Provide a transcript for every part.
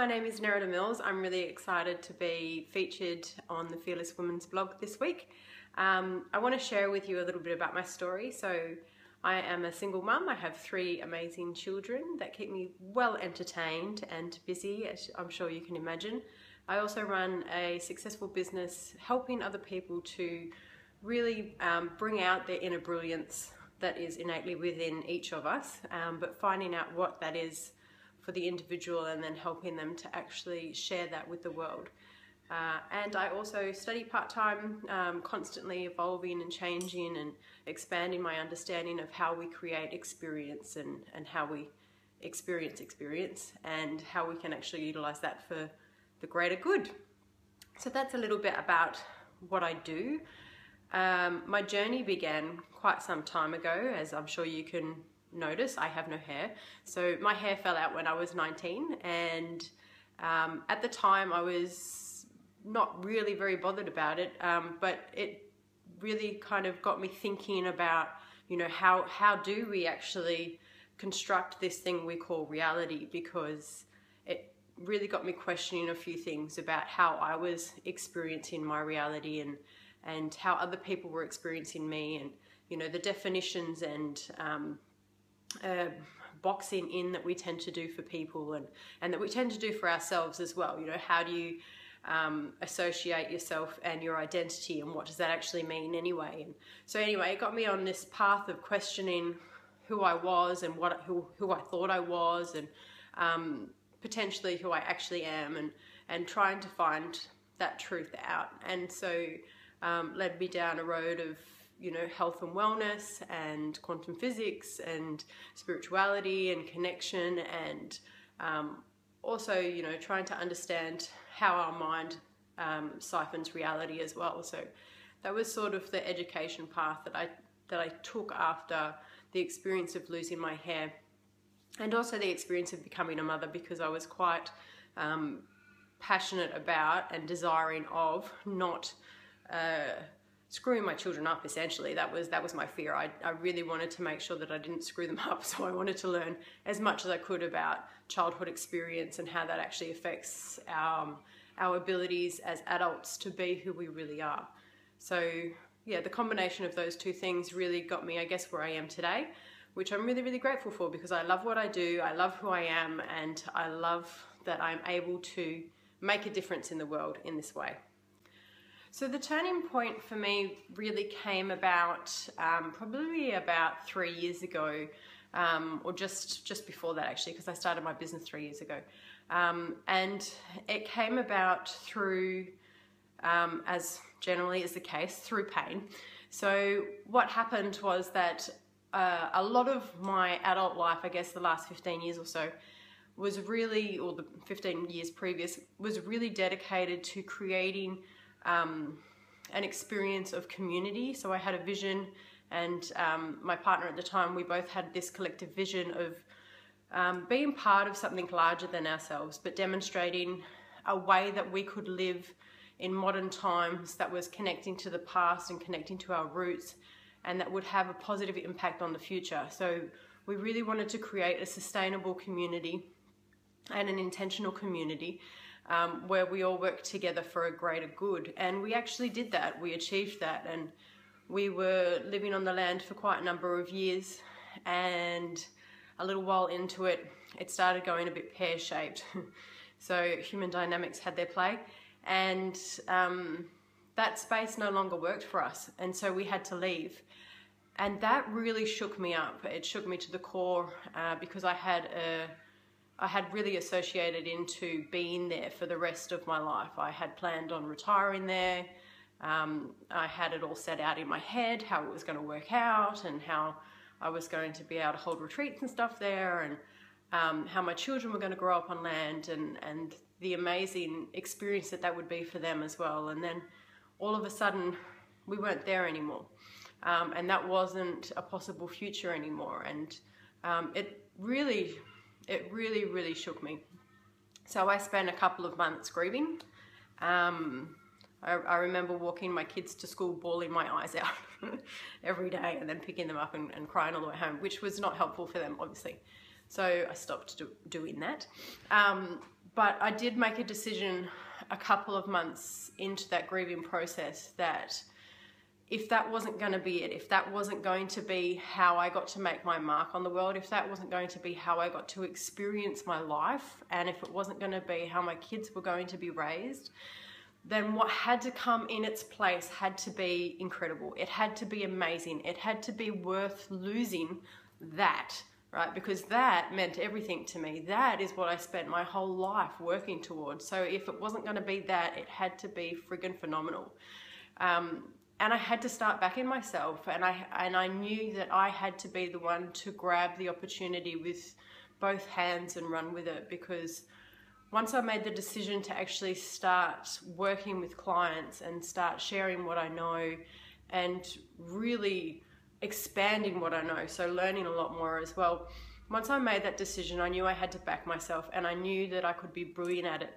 my name is Nerida Mills. I'm really excited to be featured on the Fearless Women's blog this week. I want to share with you a little bit about my story. So I am a single mum. I have 3 amazing children that keep me well entertained and busy, as I'm sure you can imagine. I also run a successful business helping other people to really bring out their inner brilliance that is innately within each of us, but finding out what that is for the individual and then helping them to actually share that with the world. And I also study part-time, constantly evolving and changing and expanding my understanding of how we create experience and how we experience and how we can actually utilize that for the greater good. So that's a little bit about what I do. My journey began quite some time ago, as I'm sure you can notice. I have no hair, so my hair fell out when I was 19, and at the time I was not really very bothered about it, but it really kind of got me thinking about, you know, how do we actually construct this thing we call reality, because it really got me questioning a few things about how I was experiencing my reality and how other people were experiencing me, and you know, the definitions and boxing in that we tend to do for people and that we tend to do for ourselves as well. You know, how do you associate yourself and your identity, and what does that actually mean anyway? And so anyway, it got me on this path of questioning who I was and who I thought I was, and potentially who I actually am, and trying to find that truth out. And so led me down a road of, you know, health and wellness and quantum physics and spirituality and connection, and also, you know, trying to understand how our mind siphons reality as well. So that was sort of the education path that I took after the experience of losing my hair, and also the experience of becoming a mother, because I was quite passionate about and desiring of not screwing my children up. Essentially, that was my fear. I really wanted to make sure that I didn't screw them up, so I wanted to learn as much as I could about childhood experience and how that actually affects our abilities as adults to be who we really are. So yeah, the combination of those 2 things really got me, I guess, where I am today, which I'm really, really grateful for, because I love what I do, I love who I am, and I love that I'm able to make a difference in the world in this way. So the turning point for me really came about probably about 3 years ago, or just before that actually, because I started my business 3 years ago. And it came about through, as generally is the case, through pain. So what happened was that a lot of my adult life, I guess the last 15 years or so, was really, or the 15 years previous, was really dedicated to creating an experience of community. So I had a vision, and my partner at the time, we both had this collective vision of being part of something larger than ourselves, but demonstrating a way that we could live in modern times that was connecting to the past and connecting to our roots, and that would have a positive impact on the future. So we really wanted to create a sustainable community and an intentional community, where we all work together for a greater good. And we actually did that. We achieved that, and we were living on the land for quite a number of years, and a little while into it, it started going a bit pear-shaped. So human dynamics had their play, and that space no longer worked for us, and so we had to leave. And that really shook me up. It shook me to the core, because I had really associated into being there for the rest of my life. I had planned on retiring there. I had it all set out in my head, how it was going to work out, and how I was going to be able to hold retreats and stuff there, and how my children were going to grow up on land, and the amazing experience that would be for them as well. And then all of a sudden, we weren't there anymore. And that wasn't a possible future anymore. And it really shook me. So I spent a couple of months grieving. I remember walking my kids to school, bawling my eyes out every day, and then picking them up and crying all the way home, which was not helpful for them, obviously. So I stopped doing that. But I did make a decision a couple of months into that grieving process that if that wasn't going to be it, if that wasn't going to be how I got to make my mark on the world, if that wasn't going to be how I got to experience my life, and if it wasn't going to be how my kids were going to be raised, then what had to come in its place had to be incredible. It had to be amazing. It had to be worth losing that, right? Because that meant everything to me. That is what I spent my whole life working towards. So if it wasn't going to be that, it had to be friggin' phenomenal. And I had to start backing myself, and I knew that I had to be the one to grab the opportunity with both hands and run with it, because once I made the decision to actually start working with clients and start sharing what I know and really expanding what I know, so learning a lot more as well. Once I made that decision, I knew I had to back myself, and I knew that I could be brilliant at it.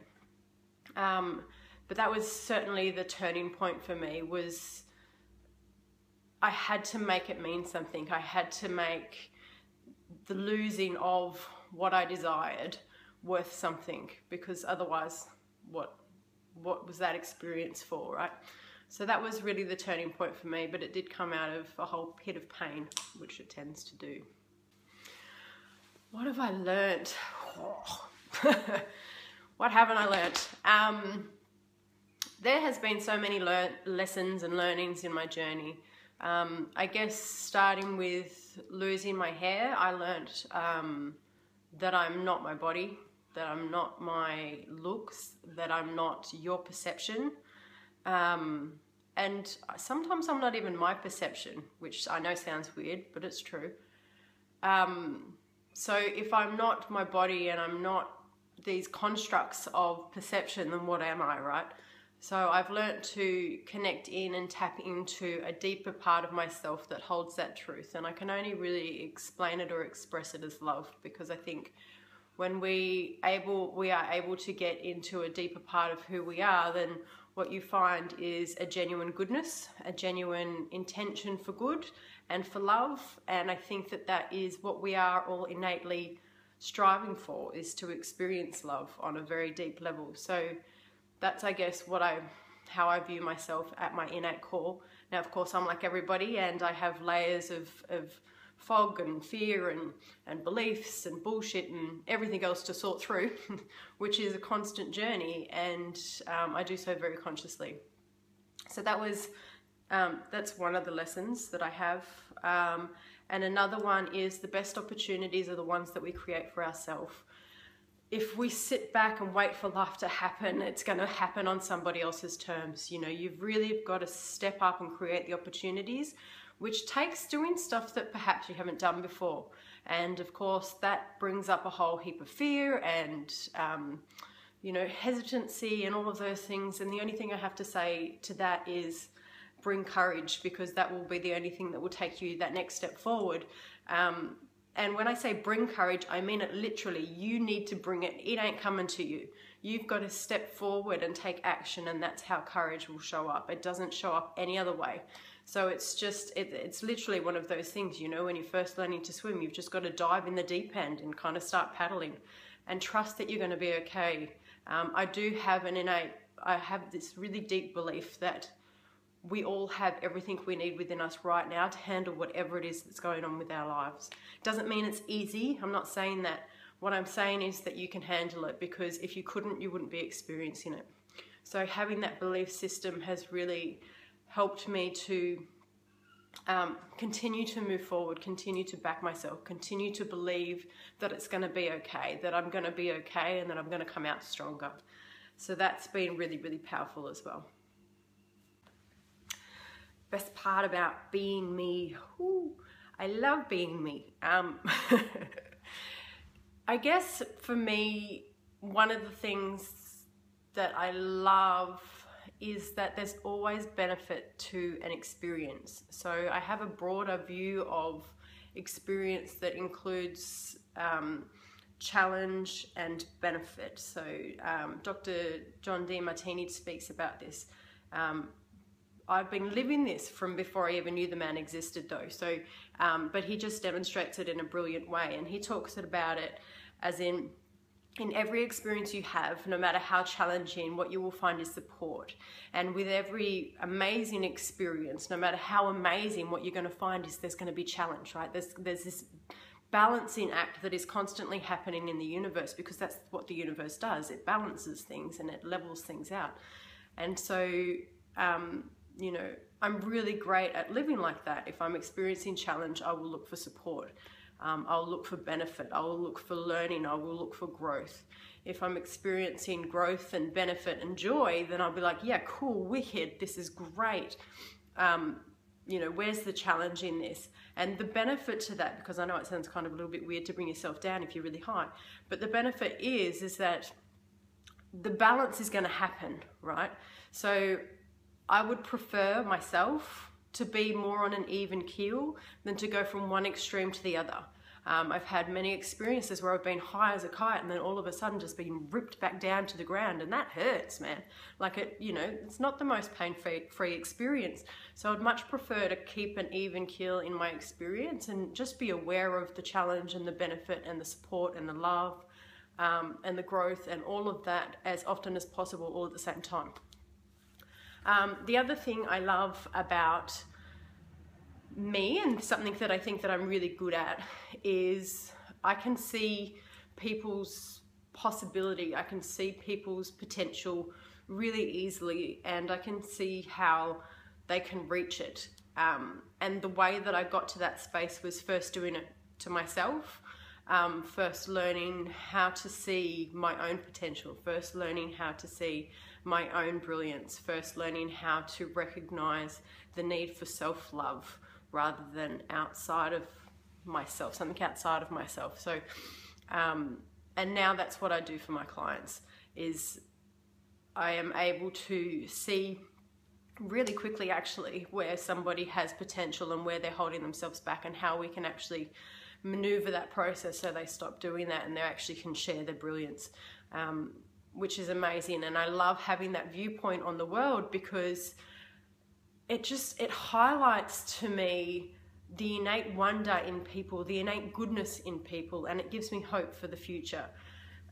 But that was certainly the turning point for me. Was I had to make it mean something. I had to make the losing of what I desired worth something, because otherwise what was that experience for, right? So that was really the turning point for me, but it did come out of a whole pit of pain, which it tends to do. What have I learnt? What haven't I learnt? There has been so many lessons and learnings in my journey. I guess starting with losing my hair, I learnt that I'm not my body, that I'm not my looks, that I'm not your perception. And sometimes I'm not even my perception, which I know sounds weird, but it's true. So if I'm not my body and I'm not these constructs of perception, then what am I, right? So I've learnt to connect in and tap into a deeper part of myself that holds that truth. And I can only really explain it or express it as love, because I think when we are able to get into a deeper part of who we are, then what you find is a genuine goodness, a genuine intention for good and for love. And I think that that is what we are all innately striving for, is to experience love on a very deep level. So that's, I guess, how I view myself at my innate core. Now, of course, I'm like everybody, and I have layers of fog and fear and beliefs and bullshit and everything else to sort through, which is a constant journey, and I do so very consciously. So that's one of the lessons that I have. And another one is the best opportunities are the ones that we create for ourselves. If we sit back and wait for life to happen, it's going to happen on somebody else's terms. You know, you've really got to step up and create the opportunities, which takes doing stuff that perhaps you haven't done before. And of course, that brings up a whole heap of fear and, you know, hesitancy and all of those things. And the only thing I have to say to that is bring courage, because that will be the only thing that will take you that next step forward. And when I say bring courage, I mean it literally. You need to bring it. It ain't coming to you. You've got to step forward and take action, and that's how courage will show up. It doesn't show up any other way. So it's just, it's literally one of those things, you know, when you're first learning to swim, you've just got to dive in the deep end and kind of start paddling and trust that you're going to be okay. I have this really deep belief that we all have everything we need within us right now to handle whatever it is that's going on with our lives. Doesn't mean it's easy. I'm not saying that. What I'm saying is that you can handle it, because if you couldn't, you wouldn't be experiencing it. So having that belief system has really helped me to continue to move forward, continue to back myself, continue to believe that it's going to be okay, that I'm going to be okay, and that I'm going to come out stronger. So that's been really, really powerful as well. Best part about being me. Ooh, I love being me. I guess for me, one of the things that I love is that there's always benefit to an experience. So I have a broader view of experience that includes challenge and benefit. So Dr. John Demartini speaks about this. I've been living this from before I even knew the man existed, though. So, but he just demonstrates it in a brilliant way, and he talks about it as in in every experience you have, no matter how challenging, what you will find is support. And with every amazing experience, no matter how amazing, what you're going to find is there's going to be challenge, right? There's this balancing act that is constantly happening in the universe, because that's what the universe does. It balances things and it levels things out. And so, you know, I'm really great at living like that. If I'm experiencing challenge, I will look for support. I'll look for benefit. I will look for learning. I will look for growth. If I'm experiencing growth and benefit and joy, then I'll be like, yeah, cool, wicked, this is great. You know, where's the challenge in this? And the benefit to that, because I know it sounds kind of a little bit weird to bring yourself down if you're really high, but the benefit is that the balance is going to happen, right? So I would prefer myself to be more on an even keel than to go from one extreme to the other. I've had many experiences where I've been high as a kite and then all of a sudden just been ripped back down to the ground, and that hurts, man. Like, it, you know, it's not the most pain-free experience. So I'd much prefer to keep an even keel in my experience and just be aware of the challenge and the benefit and the support and the love and the growth and all of that as often as possible, all at the same time. The other thing I love about me, and something that I think that I'm really good at, is I can see people's possibility. I can see people's potential really easily, and I can see how they can reach it. And the way that I got to that space was first doing it to myself, first learning how to see my own potential, first learning how to see my own brilliance, first learning how to recognize the need for self-love rather than outside of myself, something outside of myself. So, and now that's what I do for my clients, is I am able to see really quickly actually where somebody has potential and where they're holding themselves back, and how we can actually maneuver that process so they stop doing that and they actually can share their brilliance, which is amazing. And I love having that viewpoint on the world, because it highlights to me the innate wonder in people, the innate goodness in people, and it gives me hope for the future.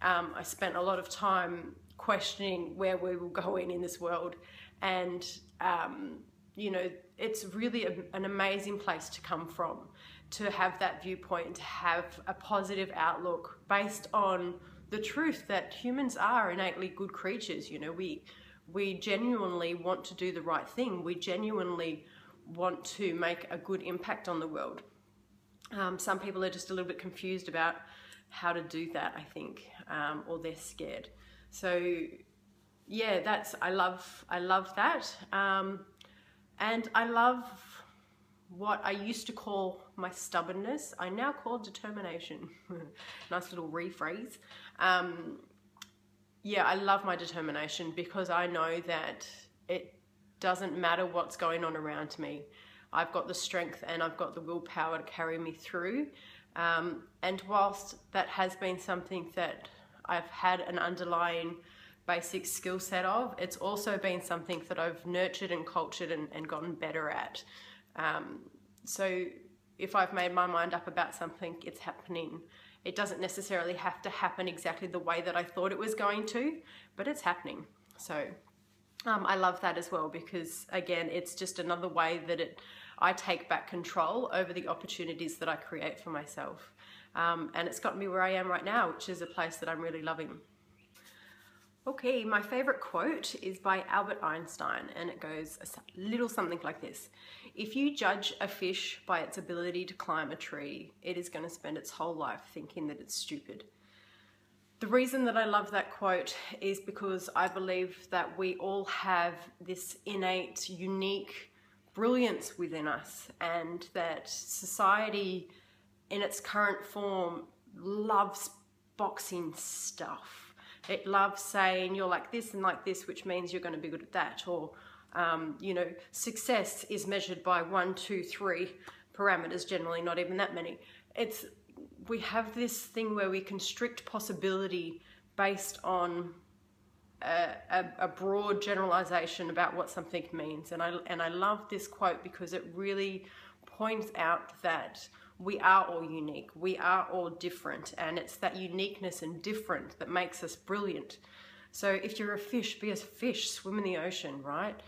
I spent a lot of time questioning where we were going in this world, and you know, it's really an amazing place to come from, to have that viewpoint, to have a positive outlook based on the truth that humans are innately good creatures. You know, we genuinely want to do the right thing. We genuinely want to make a good impact on the world. Some people are just a little bit confused about how to do that, I think, or they're scared. So yeah, I love that. And I love what I used to call my stubbornness, I now call determination. Nice little rephrase. Yeah, I love my determination, because I know that it doesn't matter what's going on around me. I've got the strength and I've got the willpower to carry me through. And whilst that has been something that I've had an underlying basic skill set of, it's also been something that I've nurtured and cultured and gotten better at. So if I've made my mind up about something, it's happening. It doesn't necessarily have to happen exactly the way that I thought it was going to, but it's happening. So I love that as well, because again, it's just another way that I take back control over the opportunities that I create for myself. And it's got me where I am right now, which is a place that I'm really loving. Okay, my favorite quote is by Albert Einstein, and it goes a little something like this. If you judge a fish by its ability to climb a tree, it is going to spend its whole life thinking that it's stupid. The reason that I love that quote is because I believe that we all have this innate, unique brilliance within us, and that society in its current form loves boxing stuff. It loves saying you're like this and like this, which means you're going to be good at that. Or, you know, success is measured by 1, 2, 3 parameters, generally not even that many. We have this thing where we constrict possibility based on a broad generalization about what something means. And I love this quote because it really points out that we are all unique. We are all different, and it's that uniqueness and different that makes us brilliant. So if you're a fish, be a fish, swim in the ocean, right?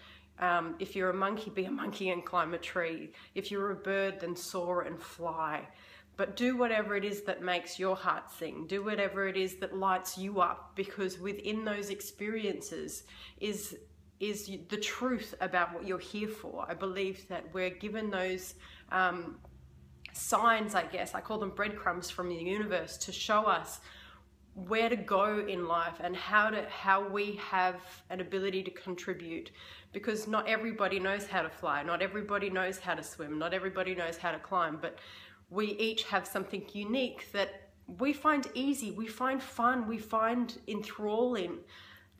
If you're a monkey, be a monkey and climb a tree. If you're a bird, then soar and fly. But do whatever it is that makes your heart sing. Do whatever it is that lights you up, because within those experiences is the truth about what you're here for. I believe that we're given those signs, I guess, I call them breadcrumbs from the universe, to show us where to go in life and how we have an ability to contribute, because not everybody knows how to fly, not everybody knows how to swim, not everybody knows how to climb, but we each have something unique that we find easy, we find fun, we find enthralling,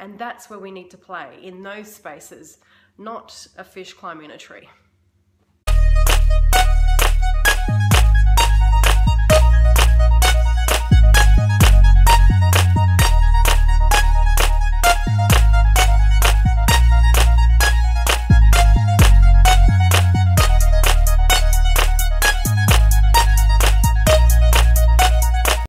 and that's where we need to play, in those spaces, not a fish climbing a tree.